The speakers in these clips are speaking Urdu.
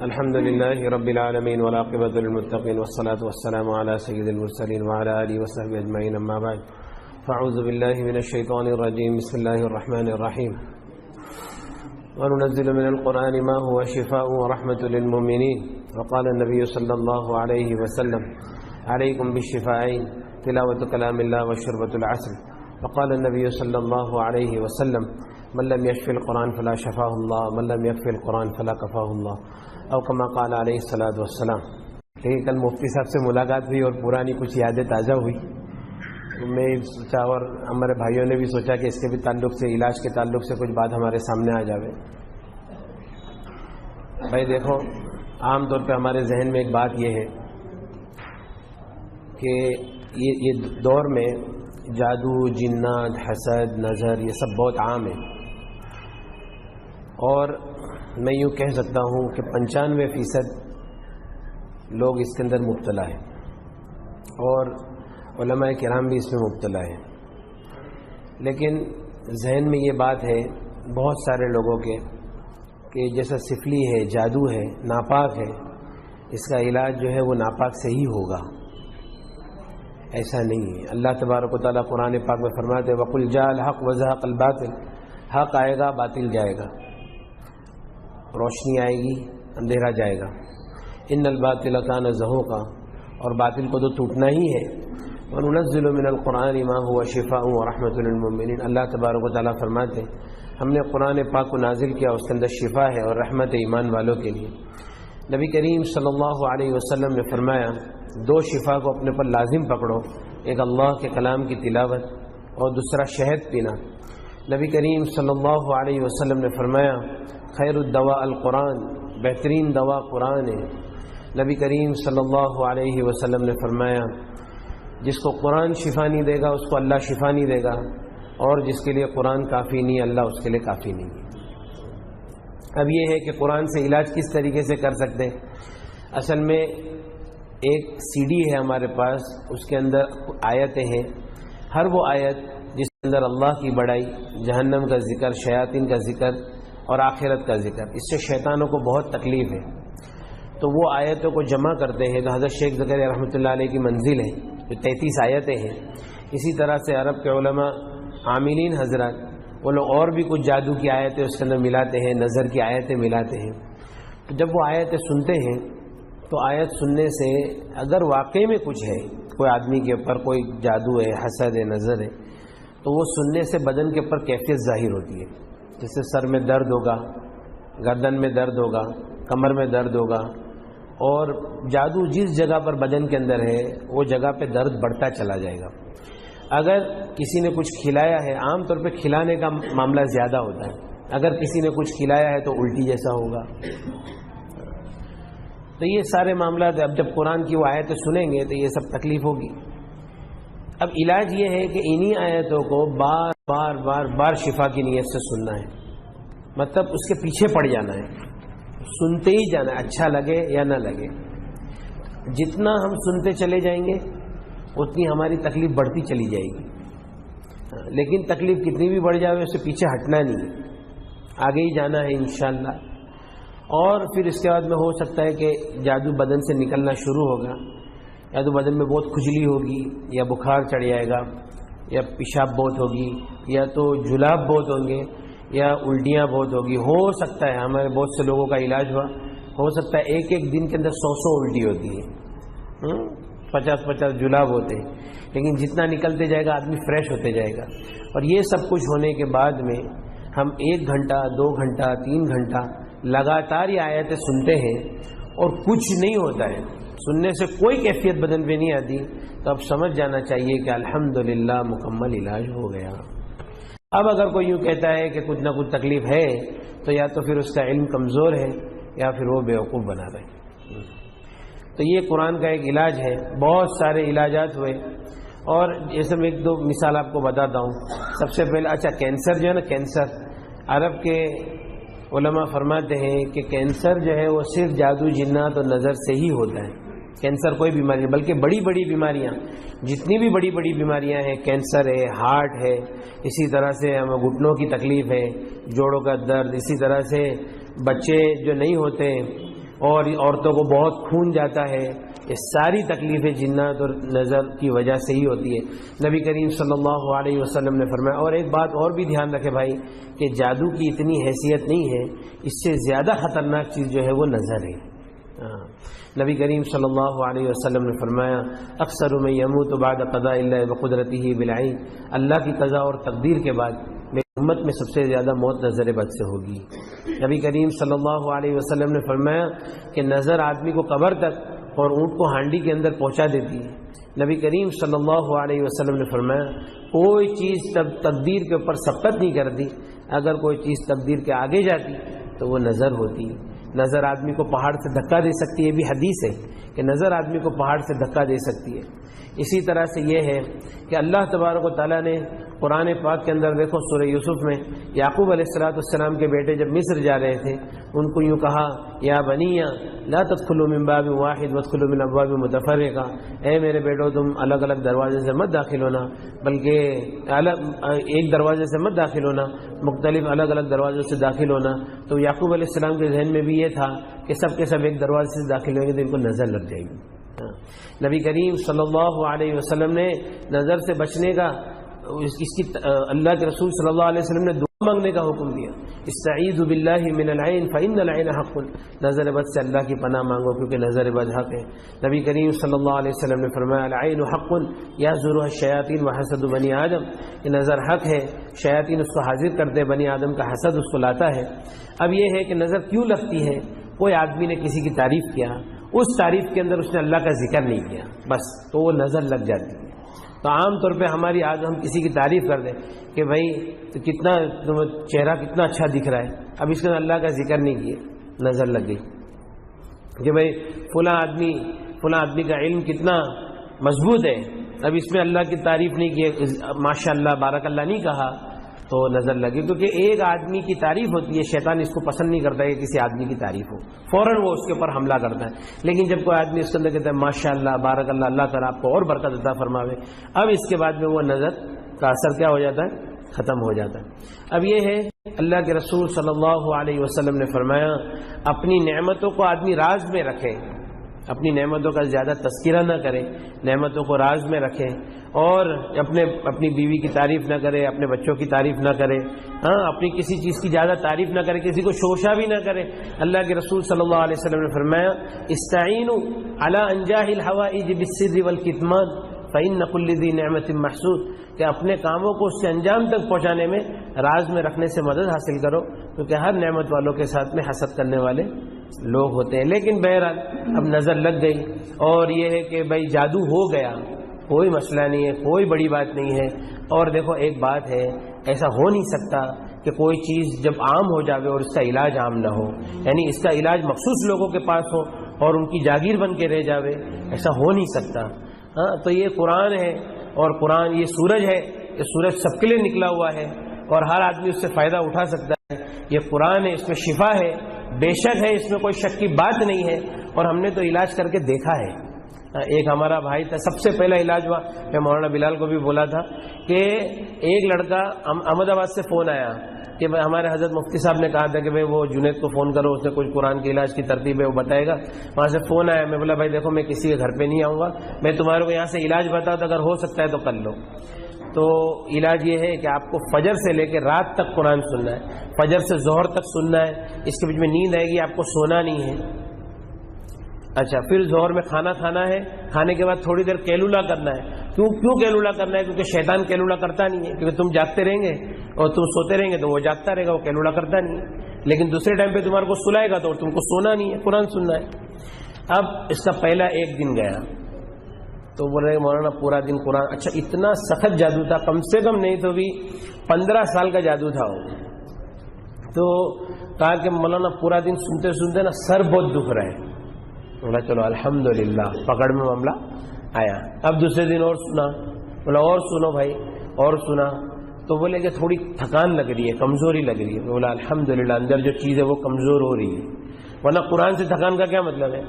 الحمد لله رب العالمين والعاقبة للمتقين والصلاة والسلام على سيد المرسلين وعلى آله وصحبه أجمعين أما بعد فأعوذ بالله من الشيطان الرجيم بسم الله الرحمن الرحيم وننزل من القرآن ما هو شفاء ورحمة للمؤمنين وقال النبي صلى الله عليه وسلم عليكم بالشفاءين تلاوة كلام الله وشربة العسل وقال النبي صلى الله عليه وسلم من لم يشفي القرآن فلا شفاه الله من لم يكفي القرآن فلا كفاه الله او کما قال علیہ الصلوۃ والسلام. لیکن کل مفتی صاحب سے ملاقات ہوئی اور پرانی کچھ یادیں تازہ ہوئی. میں سوچا اور ہمارے بھائیوں نے بھی سوچا کہ اس کے بھی تعلق سے علاج کے تعلق سے کچھ بات ہمارے سامنے آ جاوے. بھائی دیکھو، عام طور پہ ہمارے ذہن میں ایک بات یہ ہے کہ یہ دور میں جادو، جنات، حسد، نظر یہ سب بہت عام ہے، اور میں یوں کہہ سکتا ہوں کہ 95% لوگ اس کے اندر مبتلا ہیں، اور علماء کرام بھی اس میں مبتلا ہیں. لیکن ذہن میں یہ بات ہے بہت سارے لوگوں کے کہ جیسا سفلی ہے، جادو ہے، ناپاک ہے، اس کا علاج جو ہے وہ ناپاک سے ہی ہوگا. ایسا نہیں ہے. اللہ تبارک و تعالیٰ قرآن پاک میں فرماتے ہیں وَقُلْ جَاءَ الْحَقُّ وَزَهَقَ الْبَاطِلُ، حق آئے گا، باطل جائے گا. روشنی آئے گی، اندھیرا جائے گا. ان الباطل کان زہوقا، اور باطل کو تو ٹوٹنا ہی ہے. وَنُنَزِّلُ مِنَ الْقُرْآنِ مَا هُوَ شِفَاءٌ وَرَحْمَةٌ لِلْمُؤْمِنِينَ. اللہ تبارک و تعالیٰ فرماتے ہیں ہم نے قرآن پاک کو نازل کیا، اس کے اندر شفا ہے اور رحمت ایمان والوں کے لیے. نبی کریم صلی اللہ علیہ وسلم نے فرمایا دو شفا کو اپنے پر لازم پکڑو، ایک اللہ کے کلام کی تلاوت اور دوسرا شہد پینا. نبی کریم صلی اللہ علیہ وسلم نے فرمایا خیر الدواء القرآن، بہترین دوا قرآن ہے. نبی کریم صلی اللہ علیہ وسلم نے فرمایا جس کو قرآن شفا نہیں دے گا اس کو اللہ شفا نہیں دے گا، اور جس کے لیے قرآن کافی نہیں اللہ اس کے لیے کافی نہیں ہے. اب یہ ہے کہ قرآن سے علاج کس طریقے سے کر سکتے ہیں. اصل میں ایک سی ڈی ہے ہمارے پاس، اس کے اندر آیتیں ہیں. ہر وہ آیت جس کے اندر اللہ کی بڑائی، جہنم کا ذکر، شیاطین کا ذکر اور آخرت کا ذکر، اس سے شیطانوں کو بہت تکلیف ہے. تو وہ آیتوں کو جمع کرتے ہیں جو حضرت شیخ زکریا رحمۃ اللہ علیہ کی منزل ہے، جو 33 آیتیں ہیں. اسی طرح سے عرب کے علماء عاملین حضرات وہ لوگ اور بھی کچھ جادو کی آیتیں اس کے اندر ملاتے ہیں، نظر کی آیتیں ملاتے ہیں. تو جب وہ آیتیں سنتے ہیں تو آیت سننے سے اگر واقعی میں کچھ ہے، کوئی آدمی کے اوپر کوئی جادو ہے، حسد ہے، نظر ہے، تو وہ سننے سے بدن کے اوپر کیفیت ظاہر ہوتی ہے. جیسے سر میں درد ہوگا، گردن میں درد ہوگا، کمر میں درد ہوگا، اور جادو جس جگہ پر بدن کے اندر ہے وہ جگہ پہ درد بڑھتا چلا جائے گا. اگر کسی نے کچھ کھلایا ہے، عام طور پہ کھلانے کا معاملہ زیادہ ہوتا ہے، اگر کسی نے کچھ کھلایا ہے تو الٹی جیسا ہوگا. تو یہ سارے معاملات اب جب قرآن کی وہ آیتیں سنیں گے تو یہ سب تکلیف ہوگی. اب علاج یہ ہے کہ انہی آیتوں کو بار بار بار بار شفا کی نیت سے سننا ہے. مطلب اس کے پیچھے پڑ جانا ہے، سنتے ہی جانا ہے، اچھا لگے یا نہ لگے. جتنا ہم سنتے چلے جائیں گے اتنی ہماری تکلیف بڑھتی چلی جائے گی. لیکن تکلیف کتنی بھی بڑھ جائے اس سے پیچھے ہٹنا نہیں ہے، آگے ہی جانا ہے انشاءاللہ. اور پھر اس کے بعد میں ہو سکتا ہے کہ جادو بدن سے نکلنا شروع ہوگا، یا تو بدن میں بہت کھجلی ہوگی، یا بخار چڑھ جائے گا، یا پیشاب بہت ہوگی، یا تو جلاب بہت ہوں گے، یا الٹیاں بہت ہوگی. ہو سکتا ہے ہمارے بہت سے لوگوں کا علاج ہوا، ہو سکتا ہے ایک ایک دن کے اندر 100 الٹی ہوتی ہے، 50 جلاب ہوتے ہیں. لیکن جتنا نکلتے جائے گا آدمی فریش ہوتے جائے گا. اور یہ سب کچھ ہونے کے بعد میں ہم 1 گھنٹہ 2 گھنٹہ 3 گھنٹہ لگاتار یہ آیتیں سنتے ہیں اور کچھ نہیں ہوتا ہے، سننے سے کوئی کیفیت بدن پہ نہیں آتی، تو اب سمجھ جانا چاہیے کہ الحمدللہ مکمل علاج ہو گیا. اب اگر کوئی یوں کہتا ہے کہ کچھ نہ کچھ تکلیف ہے تو یا تو پھر اس کا علم کمزور ہے یا پھر وہ بیوقوف بنا رہے. تو یہ قرآن کا ایک علاج ہے. بہت سارے علاجات ہوئے، اور جیسے میں 1-2 مثال آپ کو بتاتا ہوں. سب سے پہلے کینسر جو ہے نا، کینسر عرب کے علماء فرماتے ہیں کہ کینسر جو ہے وہ صرف جادو، جنات اور نظر سے ہی ہوتا ہے. کینسر کوئی بیماری نہیں، بلکہ بڑی بڑی بیماریاں، جتنی بھی بڑی بڑی بیماریاں ہیں، کینسر ہے، ہارٹ ہے، اسی طرح سے ہمیں گھٹنوں کی تکلیف ہے، جوڑوں کا درد، اسی طرح سے بچے جو نہیں ہوتے اور عورتوں کو بہت خون جاتا ہے، یہ ساری تکلیفیں جنات اور نظر کی وجہ سے ہی ہوتی ہے۔ نبی کریم صلی اللہ علیہ وسلم نے فرمایا، اور ایک بات اور بھی دھیان رکھے بھائی کہ جادو کی اتنی حیثیت نہیں ہے، اس سے زیادہ خطرناک چیز جو ہے وہ نظر ہے۔ نبی کریم صلی اللہ علیہ وسلم نے فرمایا، اکثر من یموت بعد قضاء اللہ وقدرتہ بالعین، اللہ کی قضا اور تقدیر کے بعد میری امت میں سب سے زیادہ موت نظر بد سے ہوگی۔ نبی کریم صلی اللہ علیہ وسلم نے فرمایا کہ نظر آدمی کو قبر تک اور اونٹ کو ہانڈی کے اندر پہنچا دیتی ہے۔ نبی کریم صلی اللہ علیہ وسلم نے فرمایا کوئی چیز تقدیر کے اوپر سبقت نہیں کرتی، اگر کوئی چیز تقدیر کے آگے جاتی تو وہ نظر ہوتی ہے۔ نظر آدمی کو پہاڑ سے دھکا دے سکتی ہے، یہ بھی حدیث ہے کہ نظر آدمی کو پہاڑ سے دھکا دے سکتی ہے۔ اسی طرح سے یہ ہے کہ اللہ تبارک و تعالیٰ نے قرآن پاک کے اندر دیکھو سورہ یوسف میں یعقوب علیہ السلام کے بیٹے جب مصر جا رہے تھے ان کو یوں کہا، یا بنی لا تدخلوا من باب واحد وادخلوا من ابواب متفرقہ، اے میرے بیٹو تم الگ الگ دروازے سے مت داخل ہونا، بلکہ ایک دروازے سے مت داخل ہونا، مختلف الگ الگ دروازوں سے داخل ہونا۔ تو یعقوب علیہ السلام کے ذہن میں بھی یہ تھا کہ سب کے سب ایک دروازے سے داخل ہوئیں گے تو ان کو نظر لگ جائے گی۔ نبی کریم صلی اللہ علیہ وسلم نے نظر سے بچنے کا اس کی اللہ کے رسول صلی اللہ علیہ وسلم نے دعا مانگنے کا حکم دیا، استعیذوا باللہ من العین فإن العین حق، نظر بد سے اللہ کی پناہ مانگو کیونکہ نظر بد حق ہے۔ نبی کریم صلی اللہ علیہ وسلم نے فرمایا العین حق یحضرها الشیاطین وحسد بنی آدم، یہ نظر حق ہے، شیاطین اس کو حاضر کرتے، بنی آدم کا حسد اس کو لاتا ہے۔ اب یہ ہے کہ نظر کیوں لگتی ہے؟ کوئی آدمی نے کسی کی تعریف کیا، اس تعریف کے اندر اس نے اللہ کا ذکر نہیں کیا، بس تو وہ نظر لگ جاتی ہے۔ تو عام طور پہ ہماری آج ہم کسی کی تعریف کر دیں کہ بھائی کتنا چہرہ کتنا اچھا دکھ رہا ہے، اب اس نے اللہ کا ذکر نہیں کیا، نظر لگ گئی کہ بھائی فلاں آدمی کا علم کتنا مضبوط ہے، اب اس میں اللہ کی تعریف نہیں کی، ماشاء اللہ بارک اللہ نہیں کہا تو نظر لگی۔ کیونکہ ایک آدمی کی تعریف ہوتی ہے، شیطان اس کو پسند نہیں کرتا ہے کہ کسی آدمی کی تعریف ہو، فوراً وہ اس کے اوپر حملہ کرتا ہے۔ لیکن جب کوئی آدمی اس کے اندر کہتا ہے ماشاء اللہ بارک اللہ، اللہ تعالیٰ آپ کو اور برکت عطا فرماوے، اب اس کے بعد میں وہ نظر کا اثر کیا ہو جاتا ہے؟ ختم ہو جاتا ہے۔ اب یہ ہے اللہ کے رسول صلی اللہ علیہ وسلم نے فرمایا اپنی نعمتوں کو آدمی راز میں رکھے، اپنی نعمتوں کا زیادہ تذکرہ نہ کرے، نعمتوں کو راز میں رکھے، اور اپنی بیوی کی تعریف نہ کرے، اپنے بچوں کی تعریف نہ کرے، اپنی کسی چیز کی زیادہ تعریف نہ کرے، کسی کو شوشہ بھی نہ کرے۔ اللہ کے رسول صلی اللہ علیہ وسلم نے فرمایا استعینوا علی انجاح الحوائج بالسر والکتمان فإن كل ذی نعمت محسود، کہ اپنے کاموں کو اس سے انجام تک پہنچانے میں راز میں رکھنے سے مدد حاصل کرو، کیونکہ ہر نعمت والوں کے ساتھ میں حسد کرنے والے لوگ ہوتے ہیں۔ لیکن بہرحال اب نظر لگ گئی، اور یہ ہے کہ بھائی جادو ہو گیا، کوئی مسئلہ نہیں ہے، کوئی بڑی بات نہیں ہے۔ اور دیکھو ایک بات ہے، ایسا ہو نہیں سکتا کہ کوئی چیز جب عام ہو جاوے اور اس کا علاج عام نہ ہو، یعنی اس کا علاج مخصوص لوگوں کے پاس ہو اور ان کی جاگیر بن کے رہ جاوے، ایسا ہو نہیں سکتا۔ تو یہ قرآن ہے، اور قرآن یہ سورج ہے، یہ سورج سب کے لیے نکلا ہوا ہے اور ہر آدمی اس سے فائدہ اٹھا سکتا ہے۔ یہ قرآن ہے، اس میں شفا ہے، بے شک ہے، اس میں کوئی شک کی بات نہیں ہے، اور ہم نے تو علاج کر کے دیکھا ہے۔ ایک ہمارا بھائی تھا، سب سے پہلا علاج ہوا، میں مولانا بلال کو بھی بولا تھا کہ ایک لڑکا احمد آباد سے فون آیا کہ ہمارے حضرت مفتی صاحب نے کہا تھا کہ بھائی وہ جنید کو فون کرو، اس نے کچھ قرآن کے علاج کی ترتیب ہے وہ بتائے گا۔ وہاں سے فون آیا، میں بولا بھائی دیکھو میں کسی کے گھر پہ نہیں آؤں گا، میں تمہارے کو یہاں سے علاج بتاؤں تو اگر ہو سکتا ہے تو کر لو۔ تو علاج یہ ہے کہ آپ کو فجر سے لے کے رات تک قرآن سننا ہے، فجر سے ظہر تک سننا ہے، اس کے بیچ میں نیند آئے گی، آپ کو سونا نہیں ہے۔ اچھا، پھر ظہر میں کھانا کھانا ہے، کھانے کے بعد تھوڑی دیر کیلولا کرنا ہے۔ کیوں کیلولا کرنا ہے؟ کیونکہ شیطان کیلولا کرتا نہیں ہے، کیونکہ تم جاگتے رہیں گے اور تم سوتے رہیں گے تو وہ جاگتا رہے گا، وہ کیلولا کرتا نہیں ہے۔ لیکن دوسرے ٹائم پہ تمہارے کو سلائے گا تو تم کو سونا نہیں ہے، قرآن سننا ہے۔ اب اس کا پہلا ایک دن گیا تو بول رہے مولانا پورا دن قرآن، اچھا اتنا سخت جادو تھا، کم سے کم نہیں تو بھی 15 سال کا جادو تھا وہ۔ تو کہا کہ مولانا پورا دن سنتے سنتے نا سر بہت دکھ رہا ہے۔ بولا چلو الحمدللہ، پکڑ میں معاملہ آیا۔ اب دوسرے دن اور سنا، بولا اور سنو بھائی، اور سنا تو بولے کہ تھوڑی تھکان لگ رہی ہے، کمزوری لگ رہی ہے۔ بولا الحمدللہ، اندر جو چیز ہے وہ کمزور ہو رہی ہے۔ ورنہ قرآن سے تھکان کا کیا مطلب ہے؟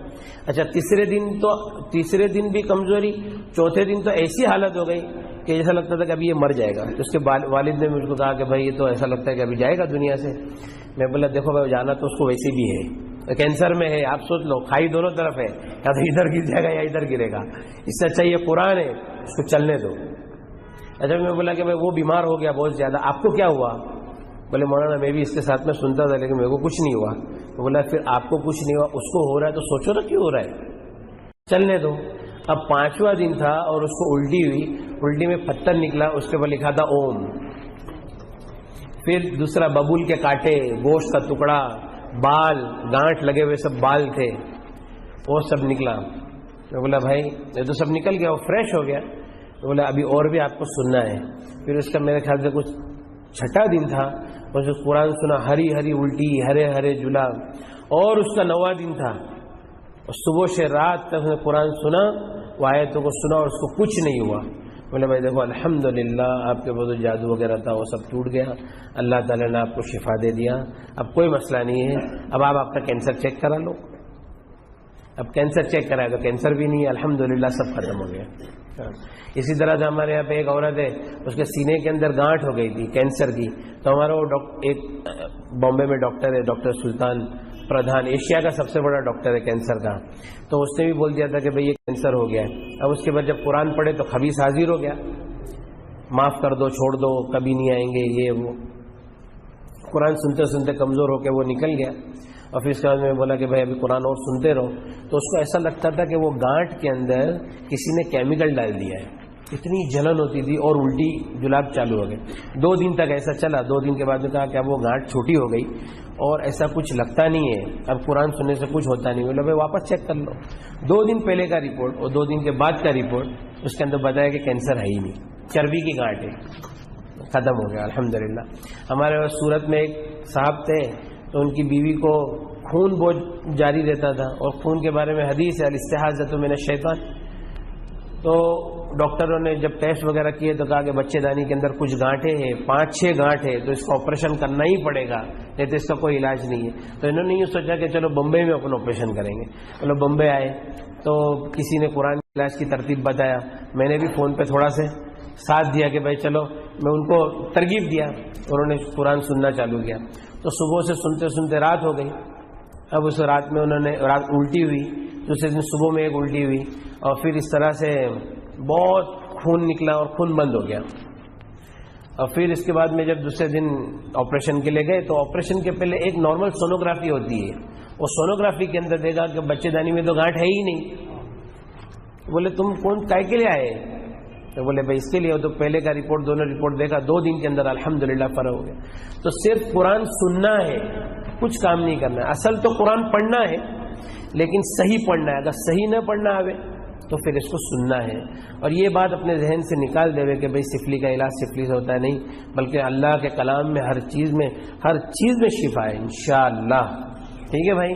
اچھا تیسرے دن بھی کمزوری، چوتھے دن تو ایسی حالت ہو گئی کہ ایسا لگتا تھا کہ ابھی یہ مر جائے گا. اس کے والد نے مجھ کو کہا کہ بھائی یہ تو ایسا لگتا ہے کہ ابھی جائے گا دنیا سے. میں بولا دیکھو بھائی جانا تو اس کو ویسے بھی ہے، کینسر میں ہے، آپ سوچ لو کھائی دونوں طرف ہے، یا تو ادھر گر جائے گا یا ادھر گرے گا. اس سے اچھا یہ قرآن ہے، اس کو چلنے دو. اچھا میں بولا کہ بھائی وہ بیمار ہو گیا بہت زیادہ، آپ کو کیا ہوا؟ بولے مولانا میں بھی اس کے ساتھ میں سنتا تھا لیکن میرے کو کچھ نہیں ہوا. تو بولا پھر آپ کو کچھ نہیں ہوا، اس کو ہو رہا ہے تو سوچو نا کیوں ہو رہا ہے، چلنے دو. اب 5واں دن تھا اور اس کو الٹی ہوئی، الٹی میں پتھر نکلا، اس کے اوپر لکھا تھا اوم. پھر دوسرا ببول کے کانٹے، گوشت کا ٹکڑا، بال، گانٹھ لگے ہوئے سب بال تھے، وہ سب نکلا. میں بولا بھائی یہ تو سب نکل گیا، وہ فریش ہو گیا. تو بولا ابھی اور بھی آپ کو سننا ہے. پھر اس کا میرے خیال سے کچھ 6واں دن تھا، اس قرآن سنا، ہری ہری الٹی، ہرے ہرے جلاب. اور اس کا 9واں دن تھا، صبح سے رات تک اس نے قرآن سنا، وہ آیتوں کو سنا اور اس کو کچھ نہیں ہوا. بولے بھائی دیکھو الحمدللہ آپ کے بہت جادو وغیرہ تھا وہ سب ٹوٹ گیا، اللہ تعالیٰ نے آپ کو شفا دے دیا، اب کوئی مسئلہ نہیں ہے. اب آپ کا کینسر چیک کرا لو. اب کینسر چیک کرائے تو کینسر بھی نہیں ہے، الحمدللہ سب ختم ہو گیا. اسی طرح سے ہمارے یہاں پہ ایک عورت ہے، اس کے سینے کے اندر گانٹھ ہو گئی تھی کینسر کی. تو ہمارا وہ ایک بامبے میں ڈاکٹر ہے، ڈاکٹر سلطان پردھان، ایشیا کا سب سے بڑا ڈاکٹر ہے کینسر کا. تو اس نے بھی بول دیا تھا کہ بھئی یہ کینسر ہو گیا ہے. اب اس کے بعد جب قرآن پڑھے تو خبیث حاضر ہو گیا، معاف کر دو، چھوڑ دو، کبھی نہیں آئیں گے، یہ وہ. قرآن سنتے سنتے کمزور ہو کے وہ نکل گیا. اور پھر اس کے بعد میں بولا کہ بھائی ابھی قرآن اور سنتے رہو. تو اس کو ایسا لگتا تھا کہ وہ گانٹھ کے اندر کسی نے کیمیکل ڈال دیا ہے، اتنی جلن ہوتی تھی اور الٹی جلاب چالو ہو گئے. 2 دن تک ایسا چلا. 2 دن کے بعد میں کہا کہ اب وہ گانٹھ چھوٹی ہو گئی اور ایسا کچھ لگتا نہیں ہے، اب قرآن سننے سے کچھ ہوتا نہیں. بولے بھائی واپس چیک کر لو. 2 دن پہلے کا رپورٹ اور 2 دن کے بعد کا رپورٹ، اس کے اندر بتایا کہ کینسر ہے ہی نہیں، چربی کی گانٹھ ہے، ختم ہو گیا الحمدللہ. ہمارے سورت میں ایک صاحب تھے تو ان کی بیوی کو خون بہت جاری رہتا تھا، اور خون کے بارے میں حدیث ہے الاستحاضۃ من الشیطان. تو ڈاکٹروں نے جب ٹیسٹ وغیرہ کیے تو کہا کہ بچے دانی کے اندر کچھ گانٹھیں ہیں، 5-6 گانٹھ ہے، تو اس کا آپریشن کرنا ہی پڑے گا، نہیں تو اس کا کوئی علاج نہیں ہے. تو انہوں نے یہ سوچا کہ چلو بمبئی میں اپنا آپریشن کریں گے. چلو بمبئی آئے تو کسی نے قرآن کے علاج کی ترتیب بتایا. میں نے بھی فون پہ تھوڑا سے ساتھ دیا کہ بھائی چلو، میں ان کو ترغیب دیا. انہوں نے قرآن سننا چالو کیا. تو صبح سے سنتے سنتے رات ہو گئی. اب اس رات میں انہوں نے رات الٹی ہوئی، دوسرے دن صبح میں ایک الٹی ہوئی، اور پھر اس طرح سے بہت خون نکلا اور خون بند ہو گیا. اور پھر اس کے بعد میں جب دوسرے دن آپریشن کے لیے گئے تو آپریشن کے پہلے ایک نارمل سونوگرافی ہوتی ہے. وہ سونوگرافی کے اندر دیکھا کہ بچے دانی میں تو گانٹھ ہے ہی نہیں. بولے تم کون کائے کے لیے آئے؟ تو بولے بھائی اس کے لیے. تو پہلے کا رپورٹ دونوں رپورٹ دیکھا، 2 دن کے اندر الحمدللہ فرق ہو گیا. تو صرف قرآن سننا ہے، کچھ کام نہیں کرنا ہے. اصل تو قرآن پڑھنا ہے لیکن صحیح پڑھنا ہے. اگر صحیح نہ پڑھنا آوے تو پھر اس کو سننا ہے. اور یہ بات اپنے ذہن سے نکال دے کہ بھئی سفلی کا علاج سفلی سے ہوتا ہے، نہیں، بلکہ اللہ کے کلام میں ہر چیز میں شفا ہے انشاءاللہ. ٹھیک ہے بھائی.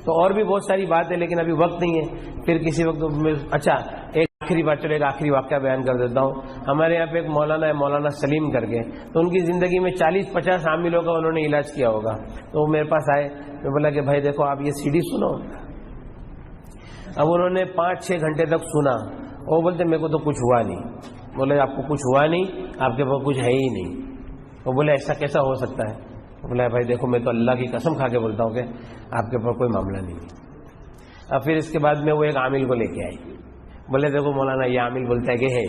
تو اور بھی بہت ساری بات ہے لیکن ابھی وقت نہیں ہے، پھر کسی وقت. اچھا ایک آخری بات، چلو ایک آخری واقعہ بیان کر دیتا ہوں. ہمارے یہاں پہ ایک مولانا ہے، مولانا سلیم کر کے. تو ان کی زندگی میں 40-50 عاملوں کا انہوں نے علاج کیا ہوگا. تو وہ میرے پاس آئے، میں بولا کہ بھائی دیکھو آپ یہ CD سنو. اب انہوں نے 5-6 گھنٹے تک سنا. وہ بولتے میرے کو تو کچھ ہوا نہیں. بولے آپ کو کچھ ہوا نہیں، آپ کے پاس کچھ ہے ہی نہیں. وہ بولے ایسا کیسا ہو سکتا ہے؟ بولا بھائی دیکھو میں تو اللہ کی قسم کھا کے بولتا ہوں کہ آپ کے پاس کوئی معاملہ نہیں ہے. اب پھر اس کے بعد میں وہ ایک عامل کو لے کے آئی. بولے دیکھو مولانا یہ عامل بولتا ہے کہ ہے.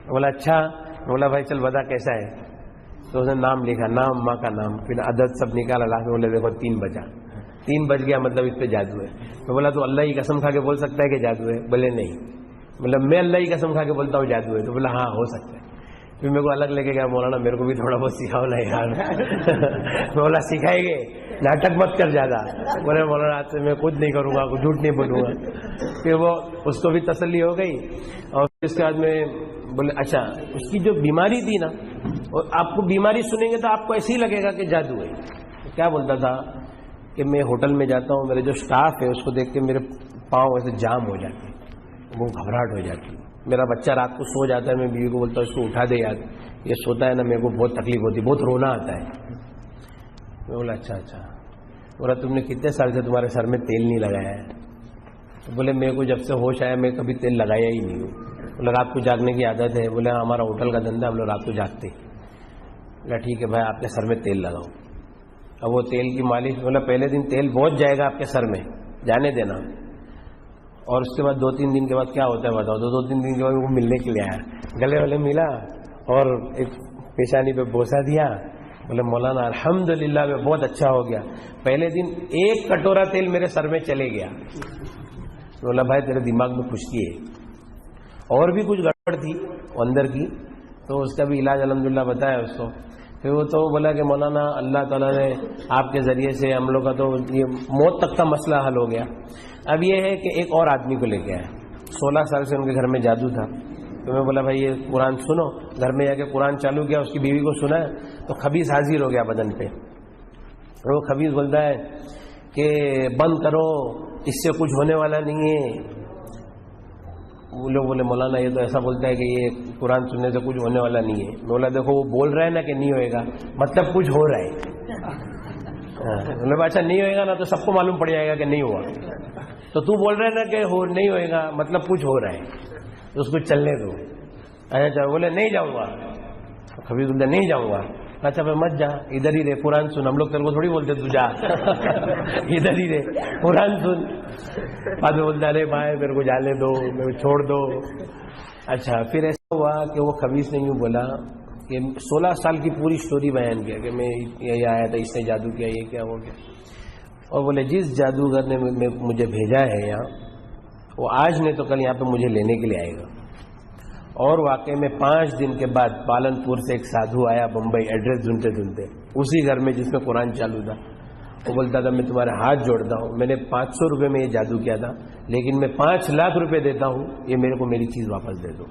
بولا اچھا. بولا بھائی چل بتا کیسا ہے. تو اس نے نام لکھا، نام، ماں کا نام، پھر عدد سب نکالا. لا کے بولے دیکھو 3 بجا. 3 بج گیا مطلب اس پہ جادو ہے. میں بولا تو اللہ کی قسم کھا کے بول سکتا ہے کہ جادو ہے؟ بولے نہیں. مطلب میں اللہ کی قسم کھا کے بولتا ہوں جادو ہے. تو بولا ہاں ہو سکتا ہے. پھر میرے کو الگ لے کے گیا، مولانا میرے کو بھی تھوڑا بہت سکھاؤ نا یار. میں بولا سکھائے گے، ناٹک مت کر زیادہ. بولے مولانا آج سے میں کچھ نہیں کروں گا، جھوٹ نہیں بولوں گا. پھر وہ اس کو بھی تسلی ہو گئی. اور پھر اس کے بعد میں بولے اچھا اس کی جو بیماری تھی نا، آپ کو بیماری سنیں گے تو آپ کو ایسے ہی لگے گا کہ جادو ہے. کیا بولتا تھا کہ میں ہوٹل میں جاتا ہوں، میرے جو اسٹاف ہے اس کو دیکھ کے میرے پاؤں ایسے جام ہو جاتے ہیں، وہ گھبراہٹ ہو جاتی ہے. میرا بچہ رات کو سو جاتا ہے، میں بیوی کو بولتا ہوں اس کو اٹھا دے یار، یہ سوتا ہے نا، میرے کو بہت تکلیف ہوتی ہے، بہت رونا آتا ہے. میں بولا اچھا. بولا تم نے کتنے سال سے تمہارے سر میں تیل نہیں لگایا ہے؟ تو بولے میرے کو جب سے ہوش آیا میں کبھی تیل لگایا ہی نہیں ہوں. بولا رات کو جاگنے کی عادت ہے؟ بولے ہمارا ہوٹل کا دھندا، ہم لوگ رات کو جاگتے. بولا ٹھیک ہے بھائی آپ کے سر میں تیل لگاؤ. اب وہ تیل کی مالش، بولا پہلے دن تیل بہت جائے گا آپ کے سر میں، جانے دینا، اور اس کے بعد 2-3 دن کے بعد کیا ہوتا ہے بتاؤ. تو 2-3 دن کے بعد وہ ملنے کے لیے آیا، گلے والے ملا اور ایک پیشانی پہ بوسہ دیا. بولے مولانا الحمدللہ میں بہت اچھا ہو گیا، پہلے دن 1 کٹورا تیل میرے سر میں چلے گیا. بولا بھائی تیرے دماغ میں خشکی ہے، اور بھی کچھ گڑبڑ تھی اندر کی، تو اس کا بھی علاج الحمدللہ بتایا اس کو. پھر وہ تو بولا کہ مولانا اللہ تعالیٰ نے آپ کے ذریعے سے ہم لوگ کا تو یہ موت تک کا مسئلہ حل ہو گیا. اب یہ ہے کہ ایک اور آدمی کو لے کے آیا، 16 سال سے ان کے گھر میں جادو تھا. تو میں بولا بھائی یہ قرآن سنو. گھر میں جا کے قرآن چالو کیا، اس کی بیوی کو سنا ہے تو خبیث حاضر ہو گیا بدن پہ. وہ خبیث بولتا ہے کہ بند کرو، اس سے کچھ ہونے والا نہیں ہے. وہ لوگ بولے مولانا یہ تو ایسا بولتا ہے کہ یہ قرآن سننے سے کچھ ہونے والا نہیں ہے. بولا دیکھو وہ بول رہا ہے نا کہ نہیں ہوئے گا، مطلب کچھ ہو رہا ہے. بولے اچھا نہیں ہوئے گا نا تو سب کو معلوم پڑ جائے گا کہ نہیں ہوا. تو تو بول رہا ہے نا کہ نہیں ہوئے گا، مطلب کچھ ہو رہا ہے، تو اس کو چلنے دو. اچھا بولے نہیں جاؤں گا. خبیث بولتا نہیں جاؤں گا. اچھا میں مت جا، ادھر ہی رہے قرآن سن. ہم لوگ تیرے کو تھوڑی بولتے تو جا، ادھر ہی رہے قرآن سن. بعد میں بولتا ارے بھائی میرے کو جانے دو، میرے کو چھوڑ دو. اچھا پھر ایسا ہوا کہ وہ خبیث نے یوں بولا کہ 16 سال کی پوری سٹوری بیان کیا کہ میں یہ آیا تھا، اس نے جادو کیا، یہ کیا ہو گیا. اور بولے جس جادوگر نے مجھے بھیجا ہے یہاں، وہ آج نہیں تو کل یہاں پہ مجھے لینے کے لیے آئے گا. اور واقعی میں 5 دن کے بعد پالنپور سے ایک سادھو آیا بمبئی، ایڈریس ڈھونڈتے ڈھونڈتے اسی گھر میں جس میں قرآن چالو تھا. وہ بولتا تھا میں تمہارے ہاتھ جوڑتا ہوں، میں نے 500 روپے میں یہ جادو کیا تھا، لیکن میں 5 لاکھ روپے دیتا ہوں، یہ میرے کو میری چیز واپس دے دو.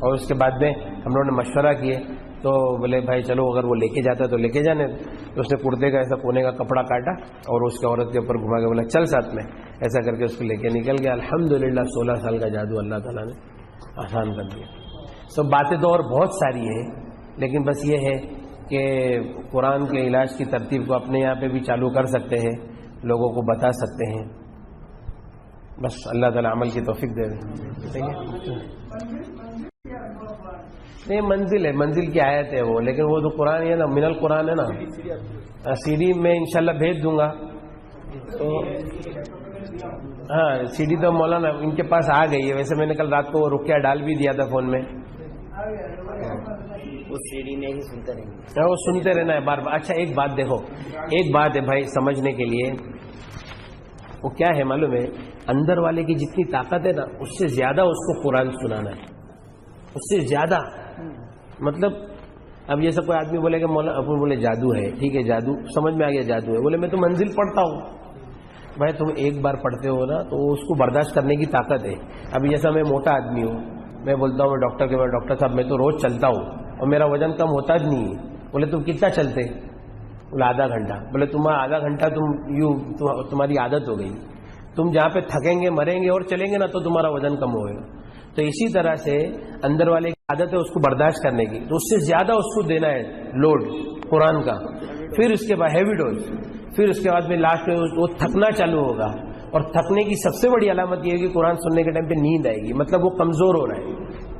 اور اس کے بعد میں ہم لوگوں نے مشورہ کیے تو بولے بھائی چلو اگر وہ لے کے جاتا تو لے کے جانے. تو اس نے کرتے کا ایسا کونے کا کپڑا کاٹا اور اس کے عورت کے اوپر گھما کے بولا چل ساتھ میں. ایسا کر کے اس کو لے کے نکل گیا. الحمدللہ 16 سال کا جادو اللہ تعالیٰ نے آسان کر دیا. سب باتیں تو اور بہت ساری ہے، لیکن بس یہ ہے کہ قرآن کے علاج کی ترتیب کو اپنے یہاں پہ بھی چالو کر سکتے ہیں، لوگوں کو بتا سکتے ہیں. بس اللہ تعالیٰ عمل کی توفیق دے دیں. نہیں منزل ہے، منزل کی آیت ہے وہ، لیکن وہ تو قرآن ہے نا، من القرآن ہے نا. سی ڈی میں انشاءاللہ بھیج دوں گا. تو ہاں سی ڈی تو مولانا ان کے پاس آ گئی ہے. ویسے میں نے کل رات کو وہ رکیا ڈال بھی دیا تھا فون میں. اس سی ڈی میں ہی سنتے رہیں گے، وہ سنتے رہنا ہے بار بار. اچھا ایک بات دیکھو، ایک بات ہے بھائی سمجھنے کے لیے، وہ کیا ہے معلوم ہے، اندر والے کی جتنی طاقت ہے نا اس سے زیادہ اس کو قرآن سنانا ہے، اس سے زیادہ. مطلب اب جیسا کوئی آدمی بولے کہ مولانا اپن بولے جادو ہے، ٹھیک ہے جادو سمجھ میں آ گیا جادو ہے. بولے میں تو منزل پڑھتا ہوں. بھائی تم ایک بار پڑھتے ہو نا تو اس کو برداشت کرنے کی طاقت ہے. ابھی جیسا میں موٹا آدمی ہوں، میں بولتا ہوں ڈاکٹر کے بعد ڈاکٹر صاحب میں تو روز چلتا ہوں اور میرا وزن کم ہوتا ہی نہیں ہے. بولے تم کتنا چلتے؟ بولے آدھا گھنٹہ. بولے تمہارا آدھا گھنٹہ تمہاری عادت ہو گئی. تم جہاں پہ تھکیں گے مریں گے اور چلیں گے نا تو تمہارا وزن کم ہوئے گا. تو اسی طرح سے اندر والے کی عادت ہے اس کو برداشت کرنے کی، تو اس سے زیادہ اس کو دینا ہے لوڈ قرآن کا. پھر اس کے بعد ہیوی ڈوز، پھر اس کے بعد میں لاسٹ میں وہ تھکنا چالو ہوگا. اور تھکنے کی سب سے بڑی علامت یہ ہے کہ قرآن سننے کے ٹائم پہ نیند آئے گی، مطلب وہ کمزور ہو رہا ہے،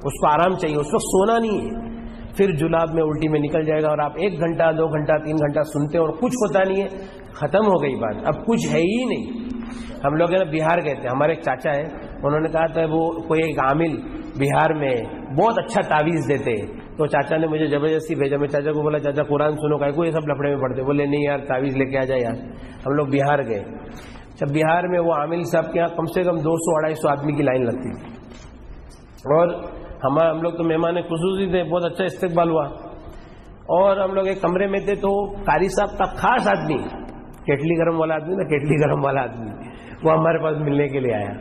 اس کو آرام چاہیے، اس وقت سونا نہیں ہے. پھر جلاب میں الٹی میں نکل جائے گا اور آپ 1 گھنٹہ 2 گھنٹہ 3 گھنٹہ سنتے ہیں اور کچھ ہوتا نہیں ہے. ختم ہو گئی بات، اب کچھ ہے ہی نہیں. ہم لوگ ہے نا بہار گئے تھے، ہمارے ایک چاچا ہے، انہوں نے کہا تھا وہ کوئی ایک عامل بہار میں بہت اچھا تعویذ دیتے. تو چاچا نے مجھے زبردستی بھیجا. میں چاچا کو بولا چاچا قرآن سنو، کا کوئی سب لفڑے میں پڑھتے. بولے نہیں یار تعویذ لے کے آ جائے یار. ہم لوگ بہار گئے. جب بہار میں وہ عامل صاحب کے یہاں کم سے کم 200-250 آدمی کی لائن لگتی تھی. اور ہم لوگ تو مہمان خصوصی تھے، بہت اچھا استقبال ہوا. اور ہم لوگ ایک کمرے میں تھے تو قاری صاحب کا خاص آدمی، کیٹلی گرم والا آدمی نا، کیٹلی گرم والا آدمی، وہ ہمارے پاس ملنے کے لیے آیا.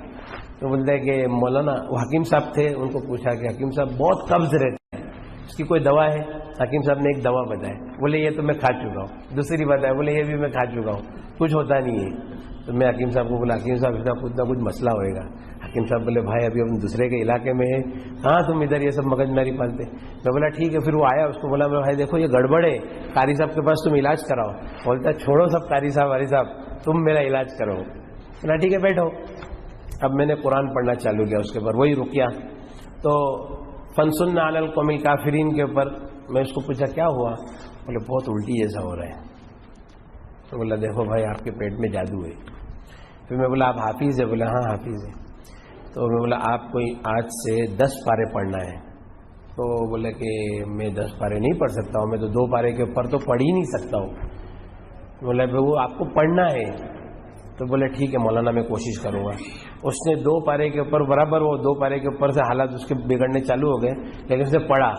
تو بولتا ہے کہ مولانا، وہ حکیم صاحب تھے، ان کو پوچھا کہ حکیم صاحب بہت قبض رہتے ہیں، اس کی کوئی دوا ہے؟ حکیم صاحب نے ایک دوا بتایا, بولے یہ تو میں کھا چکا ہوں. دوسری بتایا, بولے یہ بھی میں کھا چکا ہوں, کچھ ہوتا نہیں ہے. تو میں حکیم صاحب کو بولا, حکیم صاحب اتنا کچھ مسئلہ ہوئے گا. حکیم صاحب بولے بھائی ابھی ہم دوسرے کے علاقے میں ہیں, ہاں تم ادھر یہ سب مغز ماری پالتے. میں بولا ٹھیک ہے. پھر وہ آیا, اس کو بولا بھائی دیکھو یہ گڑبڑ ہے, قاری صاحب کے پاس تم علاج کراؤ. بولتا ہے چھوڑو سب قاری صاحب والی صاحب, تم میرا علاج کرو. بولا ٹھیک ہے بیٹھو. اب میں نے قرآن پڑھنا چالو کیا اس کے اوپر, وہی رکیا. تو فنسن علی القوم الکافرین کے اوپر میں اس کو پوچھا کیا ہوا, بولے بہت الٹی جیسا ہو رہا ہے. تو بولا دیکھو بھائی آپ کے پیٹ میں جادو ہے. پھر میں بولا آپ حافظ ہے, بولا ہاں حافظ ہے. تو میں بولا آپ کو آج سے 10 پارے پڑھنا ہے. تو بولے کہ میں 10 پارے نہیں پڑھ سکتا ہوں, میں تو 2 پارے کے اوپر تو پڑھ ہی نہیں سکتا ہوں. بولا وہ آپ کو پڑھنا ہے. تو بولے ٹھیک ہے مولانا میں کوشش کروں گا. اس نے 2 پارے کے اوپر برابر, وہ 2 پارے کے اوپر سے حالات اس کے بگڑنے چالو ہو گئے, لیکن اس نے پڑھا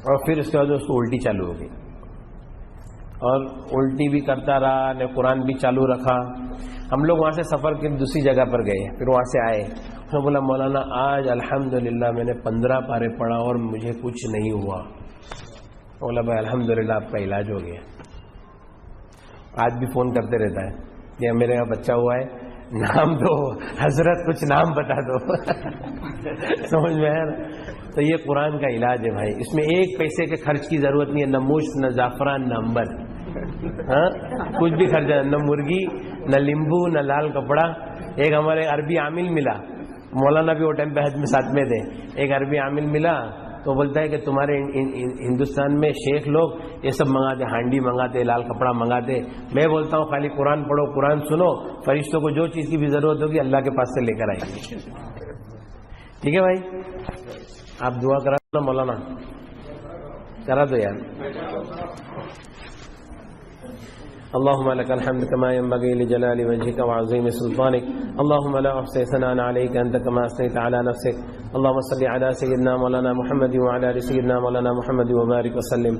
اور پھر اس کے بعد اس کو الٹی چالو ہو گئی, اور الٹی بھی کرتا رہا, نے قرآن بھی چالو رکھا. ہم لوگ وہاں سے سفر کے دوسری جگہ پر گئے, پھر وہاں سے آئے. اس نے بولا مولانا آج الحمدللہ میں نے 15 پارے پڑھا اور مجھے کچھ نہیں ہوا. بولا بھائی الحمدللہ آپ کا علاج ہو گیا. آج بھی فون کرتے رہتا ہے, یہ میرے یہاں بچہ ہوا ہے, نام دو حضرت, کچھ نام بتا دو. سمجھ میں ہے نا. تو یہ قرآن کا علاج ہے بھائی, اس میں 1 پیسے کے خرچ کی ضرورت نہیں ہے, نہ مشت نہ زعفران نہ امبر, ہاں کچھ بھی خرچ, نہ مرغی نہ لیمبو نہ لال کپڑا. ایک ہمارے عربی عامل ملا, مولانا بھی وہ ٹائم پہ حج میں ساتھ میں تھے. ایک عربی عامل ملا تو بولتا ہے کہ تمہارے ہندوستان میں شیخ لوگ یہ سب منگاتے, ہانڈی منگاتے, لال کپڑا منگاتے. میں بولتا ہوں خالی قرآن پڑھو, قرآن سنو, فرشتوں کو جو چیز کی بھی ضرورت ہوگی اللہ کے پاس سے لے کر آئیں گے. ٹھیک ہے بھائی, آپ دعا کرا دو مولانا, کرا دو یار. اللهم لك الحمد كما ينبغي لجلال وجهك وعظيم سلطانك. اللهم لا أحصي ثناء عليك أنت كما أثنيت على نفسك. اللهم صل على سيدنا مولانا محمد وعلى آل سيدنا مولانا محمد وبارك وسلم.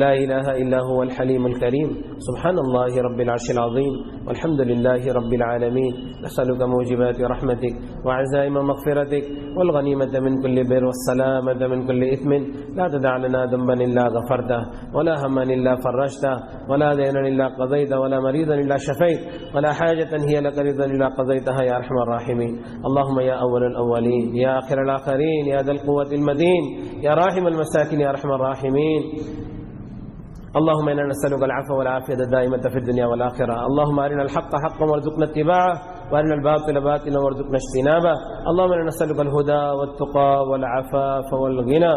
لا إله إلا هو الحليم الكريم. سبحان الله رب العرش العظيم والحمد لله رب العالمين. نسألك موجبات رحمتك وعزائم مغفرتك والغنيمة من كل بر والسلامة من كل إثم. لا تدع لنا ذنبا إلا غفرته ولا هما إلا فرجته ولا دينا إلا قضيت ولا مريضا إلا شفيت ولا حاجة هي لك رضا إلا قضيتها يا أرحم الراحمين. اللهم يا أول الأولين يا آخر الآخرين يا ذا القوة المتين يا راحم المساكين يا أرحم الراحمين. اللهم إنا نسألك العفو والعافية الدائمة في الدنيا والآخرة. اللهم أرنا الحق حقا وارزقنا اتباعه وأرنا الباطل باطلا وارزقنا اجتنابه. اللهم إنا نسألك الهدى والتقى والعفاف والغنى.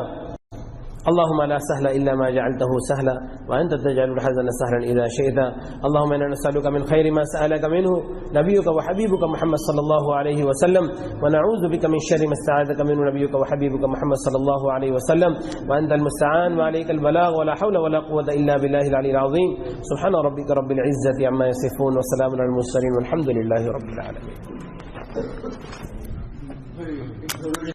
اللهم لا سهل إلا ما جعلته سهلا وأنت تجعل الحزن سهلا إذا شئت. اللهم إنا نسألك من خير ما سألك منه نبيك وحبيبك محمد صلى الله عليه وسلم ونعوذ بك من شر ما استعاذك منه نبيك وحبيبك محمد صلى الله عليه وسلم وأنت المستعان وعليك البلاغ ولا حول ولا قوة إلا بالله العلي العظيم. سبحان ربك رب العزة عما يصفون وسلام على المرسلين والحمد لله رب العالمين.